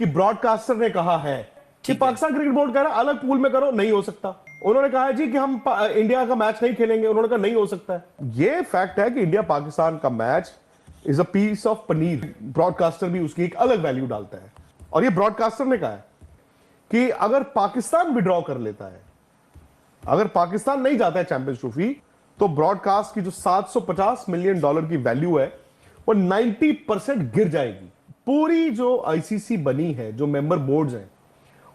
कि ब्रॉडकास्टर ने कहा है कि पाकिस्तान क्रिकेट बोर्ड कह रहा है अलग पूल में करो, नहीं हो सकता। उन्होंने कहा है जी कि हम इंडिया का मैच नहीं खेलेंगे, उन्होंने कहा नहीं हो सकता है। ये फैक्ट है कि इंडिया पाकिस्तान का match is a piece of paneer. Broadcaster भी उसकी एक अलग वैल्यू डालता है, और ये ब्रॉडकास्टर ने कहा है कि अगर पाकिस्तान विड्रॉ कर लेता है, अगर पाकिस्तान नहीं जाता है चैंपियंस ट्रॉफी, तो ब्रॉडकास्ट की जो $750 मिलियन की वैल्यू है वो 90% गिर जाएगी। पूरी जो आईसीसी बनी है, जो मेंबर बोर्ड्स हैं,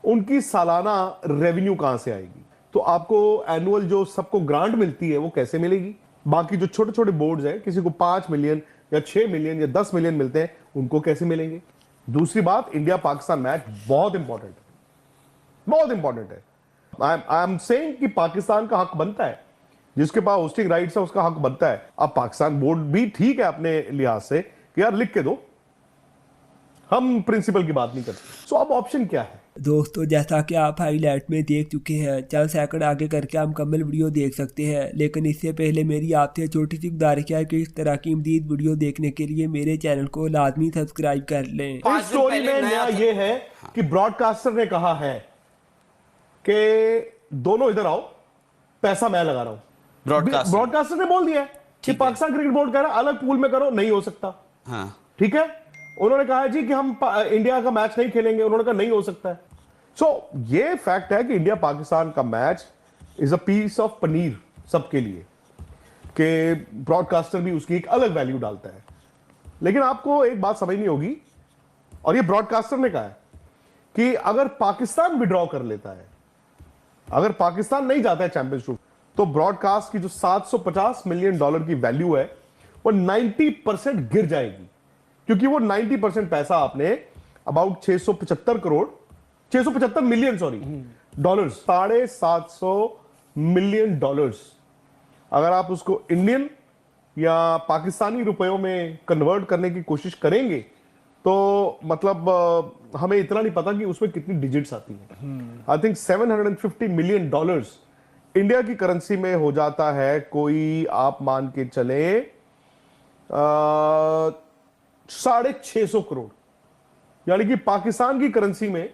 उनकी सालाना रेवेन्यू कहां से आएगी? तो आपको एनुअल जो सबको ग्रांट मिलती है वो कैसे मिलेगी? बाकी जो छोटे छोटे बोर्ड्स हैं, किसी को 5 मिलियन या 6 मिलियन या 10 मिलियन मिलते हैं, उनको कैसे मिलेंगे? दूसरी बात, इंडिया पाकिस्तान मैच बहुत इंपॉर्टेंट है, बहुत इंपॉर्टेंट है। आई एम सेइंग कि पाकिस्तान का हक बनता है, जिसके पास होस्टिंग राइट्स है उसका हक बनता है। अब पाकिस्तान बोर्ड भी ठीक है अपने लिहाज से कि यार लिख के दो, हम प्रिंसिपल की बात नहीं करते। सो अब ऑप्शन क्या है? दोस्तों, जैसा कि आप हाईलाइट में देख चुके हैं, चल सेकंड आगे करके हम मुकम्मल वीडियो देख सकते हैं, लेकिन इससे पहले मेरी आपसे छोटी सी गुजारिश है कि इस तरह की मज़ीद वीडियो देखने के लिए मेरे चैनल को लाजमी सब्सक्राइब कर लें। इस स्टोरी में नया ये है कि ब्रॉडकास्टर ने कहा है कि दोनों इधर आओ, पैसा मैं लगा रहा हूं। ब्रॉडकास्टर ने बोल दिया है कि पाकिस्तान क्रिकेट बोर्ड कह रहा है अलग पूल में करो, नहीं हो सकता। हाँ। ठीक है, उन्होंने कहा है जी कि हम इंडिया का मैच नहीं खेलेंगे, उन्होंने कहा नहीं हो सकता है। सो ये फैक्ट है कि इंडिया पाकिस्तान का match is a piece of paneer सबके लिए, कि ब्रॉडकास्टर भी उसकी एक अलग वैल्यू डालता है। लेकिन आपको एक बात समझनी होगी, और ये ब्रॉडकास्टर ने कहा है कि अगर पाकिस्तान विड्रॉ कर लेता है, अगर पाकिस्तान नहीं जाता है चैंपियंस ट्रॉफी, तो ब्रॉडकास्ट की जो $750 मिलियन की वैल्यू है वो 90% गिर जाएगी, क्योंकि वो 90% पैसा आपने अबाउट 675 मिलियन डॉलर्स, $750 मिलियन, अगर आप उसको इंडियन या पाकिस्तानी रुपयों में कन्वर्ट करने की कोशिश करेंगे तो मतलब हमें इतना नहीं पता कि उसमें कितनी डिजिट्स आती हैं। आई थिंक $750 मिलियन इंडिया की करेंसी में हो जाता है कोई, आप मान के चले 650 करोड़, यानी कि पाकिस्तान की करेंसी में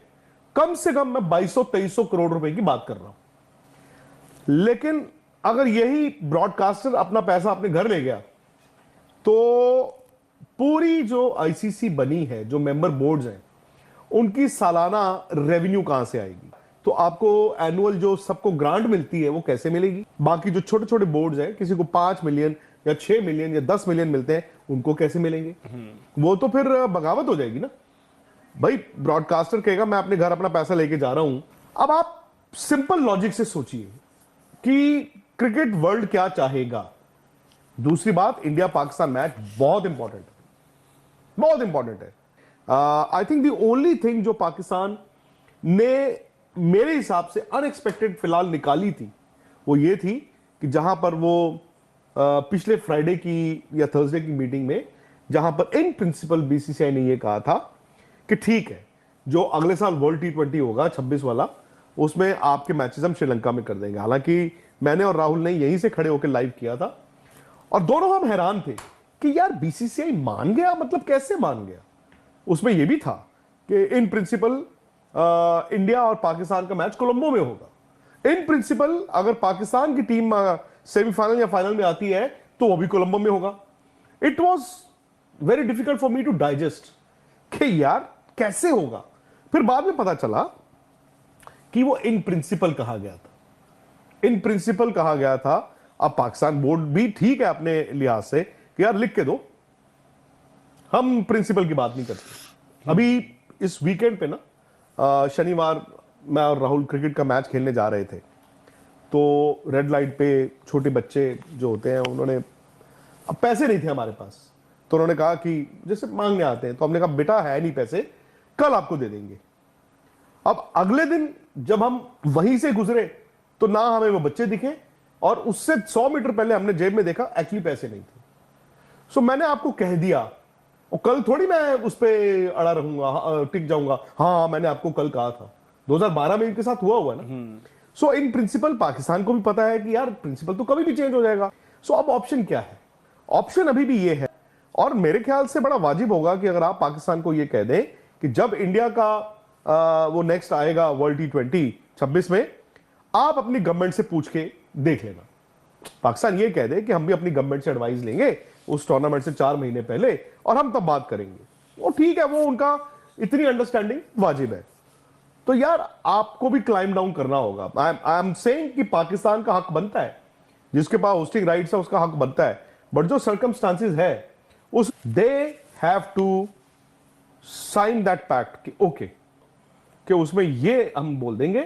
कम से कम मैं 2200-2300 करोड़ रुपए की बात कर रहा हूं। लेकिन अगर यही ब्रॉडकास्टर अपना पैसा अपने घर ले गया, तो पूरी जो आईसीसी बनी है, जो मेंबर बोर्ड्स हैं, उनकी सालाना रेवेन्यू कहां से आएगी? तो आपको एनुअल जो सबको ग्रांट मिलती है वो कैसे मिलेगी? बाकी जो छोटे छोटे बोर्ड्स हैं, किसी को 5 मिलियन या 6 मिलियन या 10 मिलियन मिलते हैं, उनको कैसे मिलेंगे? वो तो फिर बगावत हो जाएगी ना भाई। ब्रॉडकास्टर कहेगा मैं अपने घर अपना पैसा लेके जा रहा हूं। अब आप सिंपल लॉजिक से सोचिए कि क्रिकेट वर्ल्ड क्या चाहेगा। दूसरी बात, इंडिया पाकिस्तान मैच बहुत इंपॉर्टेंट है, बहुत इंपॉर्टेंट है। I think the only thing जो पाकिस्तान ने मेरे हिसाब से अनएक्सपेक्टेड फिलहाल निकाली थी, वो ये थी कि जहां पर वो पिछले फ्राइडे की या थर्सडे की मीटिंग में, जहां पर इन प्रिंसिपल बीसीसीआई ने ये कहा था कि ठीक है, जो अगले साल वर्ल्ड T20 होगा 26 वाला, उसमें आपके मैचेस हम श्रीलंका में कर देंगे। हालांकि मैंने और राहुल ने यहीं से खड़े होकर लाइव किया था, और दोनों हम हैरान थे कि यार बीसीसीआई मान गया, मतलब कैसे मान गया? उसमें यह भी था कि इन प्रिंसिपल इंडिया और पाकिस्तान का मैच कोलंबो में होगा। इन प्रिंसिपल अगर पाकिस्तान की टीम सेमीफाइनल या फाइनल में आती है तो वो भी कोलंबो में होगा। It was very difficult for me to digest कि यार कैसे होगा। फिर बाद में पता चला कि वो इन प्रिंसिपल कहा गया था, इन प्रिंसिपल कहा गया था। अब पाकिस्तान बोर्ड भी ठीक है अपने लिहाज से कि यार लिख के दो, हम प्रिंसिपल की बात नहीं करते। अभी इस वीकेंड पे ना, शनिवार मैं और राहुल क्रिकेट का मैच खेलने जा रहे थे, तो रेड लाइट पे छोटे बच्चे जो होते हैं, उन्होंने, अब पैसे नहीं थे हमारे पास, तो उन्होंने कहा कि जैसे मांगने आते हैं, तो हमने कहा बेटा है नहीं पैसे, कल आपको दे देंगे। अब अगले दिन जब हम वहीं से गुजरे तो ना हमें वो बच्चे दिखे, और उससे 100 मीटर पहले हमने जेब में देखा एक्चुअली पैसे नहीं थे। सो मैंने आपको कह दिया, और कल थोड़ी मैं उस पर अड़ा रहूंगा, टिक जाऊंगा, हाँ मैंने आपको कल कहा था। 2012 में इनके साथ हुआ ना। सो इन प्रिंसिपल पाकिस्तान को भी पता है कि यार प्रिंसिपल तो कभी भी चेंज हो जाएगा। सो अब ऑप्शन क्या है? ऑप्शन अभी भी ये है, और मेरे ख्याल से बड़ा वाजिब होगा कि अगर आप पाकिस्तान को ये कह दें कि जब इंडिया का वो नेक्स्ट आएगा वर्ल्ड T20 26 में, आप अपनी गवर्नमेंट से पूछ के देख लेना। पाकिस्तान ये कह दे कि हम भी अपनी गवर्नमेंट से एडवाइस लेंगे उस टूर्नामेंट से 4 महीने पहले और हम तब बात करेंगे, वो ठीक है, वो उनका इतनी अंडरस्टैंडिंग वाजिब है। तो यार आपको भी क्लाइम डाउन करना होगा। आई एम सेइंग कि पाकिस्तान का हक बनता है, जिसके पास होस्टिंग राइट्स है उसका हक बनता है, बट जो सर्कमस्टांसेस है उस they have to sign that pact कि ओके कि उसमें ये हम बोल देंगे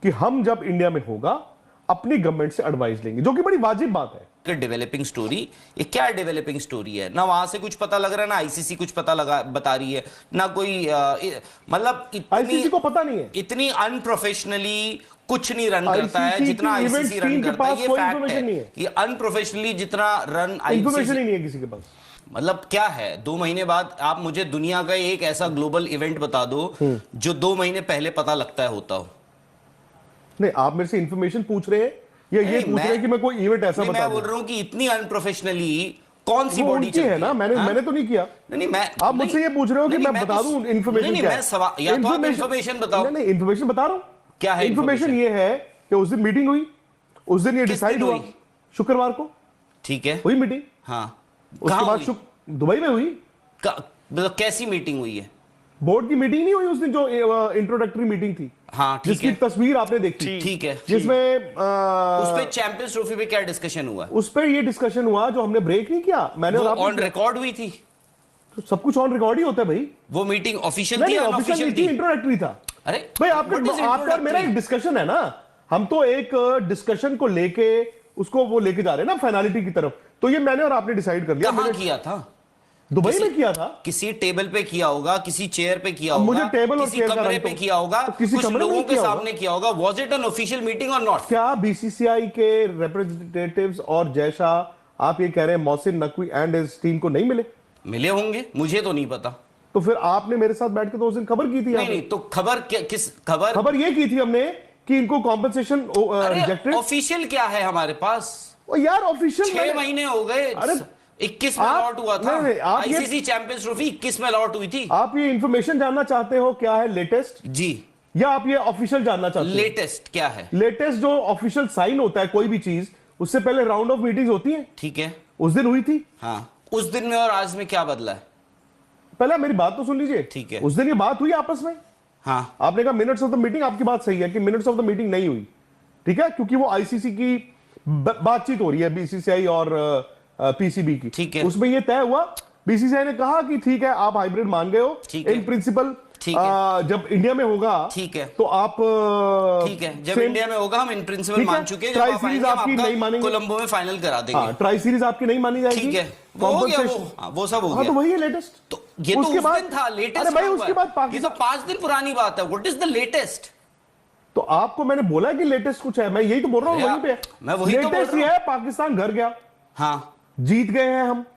कि हम जब इंडिया में होगा अपनी गवर्नमेंट से एडवाइस लेंगे, जो कि बड़ी वाजिब बात है। डेवलपिंग स्टोरी, ये क्या डेवलपिंग स्टोरी है? ना वहां से कुछ पता लग रहा है, ना आईसीसी कुछ पता लगा बता रही है, ना कोई मतलब आईसीसी को पता नहीं है, इतनी अनप्रोफेशनली कुछ नहीं रन करता है जितना आईसीसी रन करता है। ये फैक्ट है, ये अनप्रोफेशनली जितना रन इंफॉर्मेशन ही नहीं है किसी के पास। मतलब क्या है, 2 महीने बाद आप मुझे दुनिया का एक ऐसा ग्लोबल इवेंट बता दो जो 2 महीने पहले पता लगता है होता हो। नहीं, आप मेरे से इंफॉर्मेशन पूछ रहे हैं या ये पूछ रहे हैं कि मैं कोई इवेंट ऐसा बता दूं? मैं बोल रहा हूं कि इतनी अनप्रोफेशनली कौन सी बॉडी चलती है ना, मैंने तो नहीं किया। नहीं, मैं आप मुझसे ये पूछ रहे हो कि मैं बता दूं इन्फॉर्मेशन क्या है? या तो आप इन्फॉर्मेशन बताओ। नहीं, इन्फॉर्मेशन बता रहा हूं। क्या है इन्फॉर्मेशन? ये है कि उस दिन मीटिंग हुई, उस दिन ये डिसाइड हुआ शुक्रवार को, ठीक है, हुई मीटिंग। हाँ, उसके बाद दुबई में हुई। मतलब कैसी मीटिंग हुई है? बोर्ड की मीटिंग नहीं हुई उस दिन, जो इंट्रोडक्टरी मीटिंग थी, हाँ, जिसकी तस्वीर आपने देखी, ठीक है, जिसमें उस पे चैंपियंस ट्रॉफी पे क्या डिस्कशन हुआ? उस पे ये डिस्कशन हुआ जो हमने ब्रेक नहीं किया, मैंने और आपने ऑन रिकॉर्ड हुई थी। तो सब कुछ ऑन रिकॉर्ड ही होता है भाई। वो मीटिंग ऑफिशियल थी या अनऑफिशियल थी? इंट्रोडक्टरी था। अरे भाई आपका मेरा एक डिस्कशन है ना, हम तो एक डिस्कशन को लेके उसको वो लेके जा रहे हैं ना फाइनलिटी की तरफ। तो ये मैंने और आपने डिसाइड कर लिया। कहां किया था? दुबई में किया था। किसी टेबल पे किया होगा, किसी चेयर पे किया होगा, मुझे टेबल और किसी कमरे पे किया होगा, किसी कुछ लोगों के सामने किया होगा। Was it an official meeting और नॉट? क्या बीसीसीआई के रिप्रेजेंटेटिव्स और जैसा आप ये कह रहे हैं Mohsin Naqvi and his team को नहीं मिले? मिले होंगे, मुझे तो नहीं पता। तो फिर आपने मेरे साथ बैठ के तो उस दिन खबर की थी? नहीं, तो खबर किस खबर ये की थी हमने कि इनको कॉम्पेंसेशन रिजेक्टेड। ऑफिशियल क्या है हमारे पास? ओ यार ऑफिशियल 6 महीने हो गए। अरे 21 में अलॉट हुआ था। आईसीसी चैंपियंस ट्रॉफी 21 में अलॉट हुई थी। आप ये इंफॉर्मेशन जानना चाहते हो क्या है लेटेस्ट? जी। या आप ये ऑफिशियल जानना चाहते हो? लेटेस्ट क्या है? लेटेस्ट जो ऑफिशियल साइन होता है कोई भी चीज, उससे पहले राउंड ऑफ मीटिंग्स होती है, ठीक है, उस दिन हुई थी। हाँ, उस दिन में और आज में क्या बदला है? पहले मेरी बात तो सुन लीजिए, ठीक है। उस दिन ये बात हुई आपस में। हाँ, आपने कहा मिनट्स ऑफ द मीटिंग, आपकी बात सही है कि मिनट्स ऑफ द मीटिंग नहीं हुई, ठीक है, क्योंकि वो आईसीसी की बातचीत हो रही है, बीसीसीआई और पीसीबी की, ठीक है। उसमें ये तय हुआ, बीसीसीआई ने कहा कि ठीक है आप हाइब्रिड मान गए हो इन प्रिंसिपल, जब इंडिया में होगा ठीक है तो आप ठीक है, जब इंडिया में होगा हम इन प्रिंसिपल मान चुके हैं। ट्राई सीरीज आपकी नहीं मानेंगे, कोलंबो में फाइनल करा देंगे। ट्राई सीरीज आपकी नहीं मानी जाएगी, ठीक है, वो हो गया, वो सब हो गया। तो वही है लेटेस्ट। तो ये तो उस दिन था लेटेस्ट। अरे भाई उसके बाद ये तो 5 दिन पुरानी बात है। What is the latest? तो आपको मैंने बोला कि लेटेस्ट कुछ है, मैं यही तो बोल रहा हूँ, वहीं पे मैं वही तो बोल रहा हूँ। लेटेस्ट ये है पाकिस्तान घर गया, हाँ, जीत गए हैं हम,